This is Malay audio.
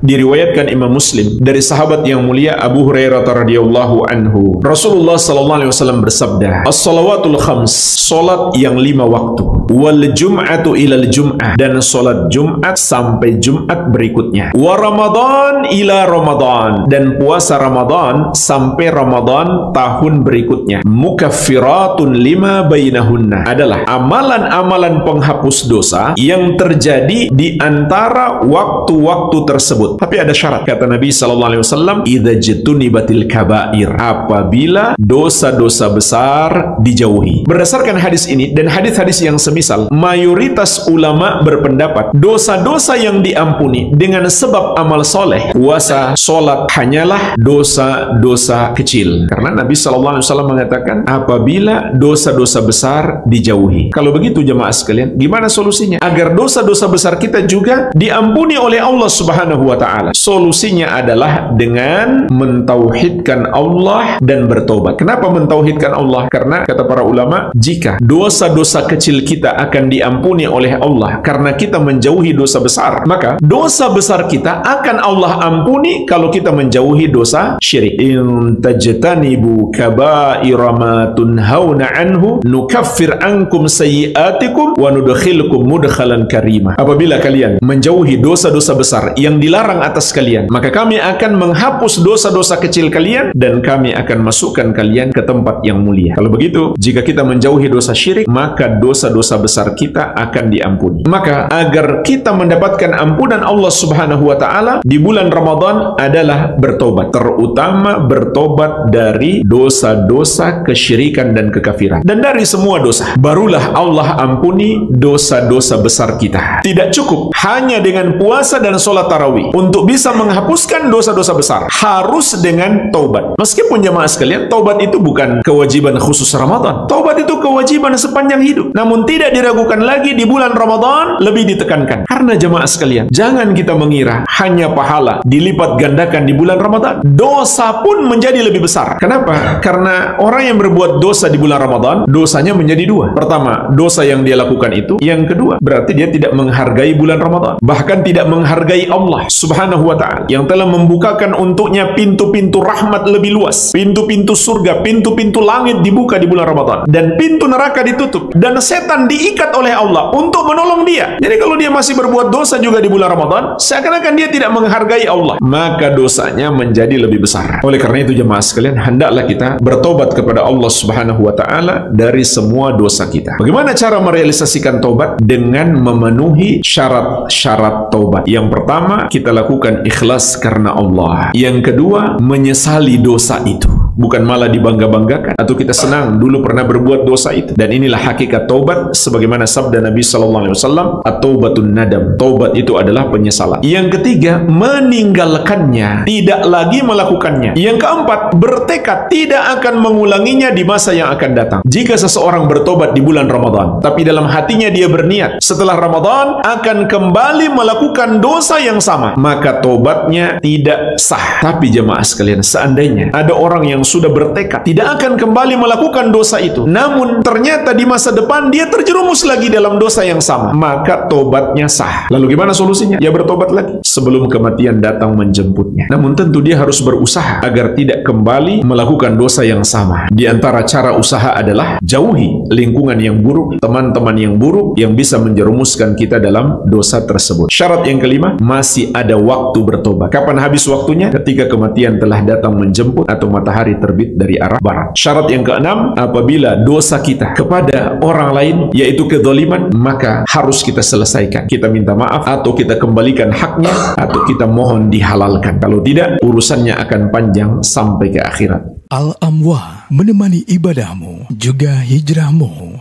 Diriwayatkan Imam Muslim dari sahabat yang mulia Abu Hurairah radhiyallahu anhu. Rasulullah sallallahu alaihi wasallam bersabda, "As-salawatul khams, salat yang 5 waktu, wal jum'atu ilal jum'ah, dan salat Jumat sampai Jumat berikutnya, wa Ramadan ila Ramadan, dan puasa Ramadan sampai Ramadan tahun berikutnya, mukaffiratun lima bainahunna, adalah amalan-amalan penghapus dosa yang terjadi di antara waktu-waktu tersebut. Tapi ada syarat, kata Nabi sallallahu alaihi wasallam, idza jutunibatil kabair, apabila dosa-dosa besar dijauhi." Berdasarkan hadis ini dan hadis-hadis yang semisal, mayoritas ulama berpendapat dosa-dosa yang diampuni dengan sebab amal soleh, puasa, sholat, hanyalah dosa-dosa kecil. Karena Nabi sallallahu alaihi wasallam mengatakan apabila dosa-dosa besar dijauhi. Kalau begitu jemaah sekalian, gimana solusinya agar dosa-dosa besar kita juga diampuni oleh Allah Subhanahu wa ta'ala? Solusinya adalah dengan mentauhidkan Allah dan bertobat. Kenapa mentauhidkan Allah? Karena kata para ulama, jika dosa-dosa kecil kita akan diampuni oleh Allah karena kita menjauhi dosa besar, maka dosa besar kita akan Allah ampuni kalau kita menjauhi dosa syirik. In tajtanibu kaba'ira ma tunhauna anhu nukaffir ankum sayyi'atikum wa nudkhilkum mudkhalan karimah. Apabila kalian menjauhi dosa-dosa besar yang dilarang atas kalian, maka kami akan menghapus dosa-dosa kecil kalian dan kami akan masukkan kalian ke tempat yang mulia. Kalau begitu, jika kita menjauhi dosa syirik, maka dosa-dosa besar kita akan diampuni. Maka agar kita mendapatkan ampunan Allah Subhanahu wa ta'ala di bulan Ramadan adalah bertobat, terutama bertobat dari dosa-dosa kesyirikan dan kekafiran, dan dari semua dosa. Barulah Allah ampuni dosa-dosa besar kita. Tidak cukup hanya dengan puasa dan sholat tarawih untuk bisa menghapuskan dosa-dosa besar, harus dengan taubat. Meskipun jemaah sekalian, taubat itu bukan kewajiban khusus Ramadan. Taubat itu kewajiban sepanjang hidup. Namun tidak diragukan lagi di bulan Ramadan lebih ditekankan. Karena jemaah sekalian, jangan kita mengira hanya pahala dilipat gandakan di bulan Ramadan, dosa pun menjadi lebih besar. Kenapa? Karena orang yang berbuat dosa di bulan Ramadan, dosanya menjadi dua. Pertama, dosa yang dia lakukan itu. Yang kedua, berarti dia tidak menghargai bulan Ramadan, bahkan tidak menghargai Allah Subhanahu wa ta'ala yang telah membukakan untuknya pintu-pintu rahmat lebih luas, pintu-pintu surga, pintu-pintu langit dibuka di bulan Ramadan, dan pintu neraka ditutup, dan setan diikat oleh Allah untuk menolong dia. Jadi kalau dia masih berbuat dosa juga di bulan Ramadan, seakan-akan dia tidak menghargai Allah, maka dosanya menjadi lebih besar. Oleh karena itu jemaah sekalian, hendaklah kita bertobat kepada Allah Subhanahu wa ta'ala dari semua dosa kita. Bagaimana cara merealisasikan tobat? Dengan memenuhi syarat-syarat tobat. Yang pertama, kita lakukan ikhlas karena Allah. Yang kedua, menyesali dosa itu, bukan malah dibangga-banggakan atau kita senang dulu pernah berbuat dosa itu. Dan inilah hakikat taubat sebagaimana sabda Nabi sallallahu alaihi wasallam, at-taubatun nadam. Taubat itu adalah penyesalan. Yang ketiga, meninggalkannya, tidak lagi melakukannya. Yang keempat, bertekad tidak akan mengulanginya di masa yang akan datang. Jika seseorang bertobat di bulan Ramadan, tapi dalam hatinya dia berniat setelah Ramadan akan kembali melakukan dosa yang sama, maka tobatnya tidak sah. Tapi jemaah sekalian, seandainya ada orang yang sudah bertekad tidak akan kembali melakukan dosa itu, namun ternyata di masa depan dia terjerumus lagi dalam dosa yang sama, maka tobatnya sah. Lalu gimana solusinya? Ya bertobat lagi sebelum kematian datang menjemputnya. Namun tentu dia harus berusaha agar tidak kembali melakukan dosa yang sama. Di antara cara usaha adalah jauhi lingkungan yang buruk, teman-teman yang buruk yang bisa menjerumuskan kita dalam dosa tersebut. Syarat yang kelima, masih ada waktu bertobat. Kapan habis waktunya? Ketika kematian telah datang menjemput atau matahari terbit dari arah barat. Syarat yang keenam, apabila dosa kita kepada orang lain yaitu kezaliman, maka harus kita selesaikan. Kita minta maaf atau kita kembalikan haknya atau kita mohon dihalalkan. Kalau tidak, urusannya akan panjang sampai ke akhirat. Al-Amwah menemani ibadahmu juga hijrahmu.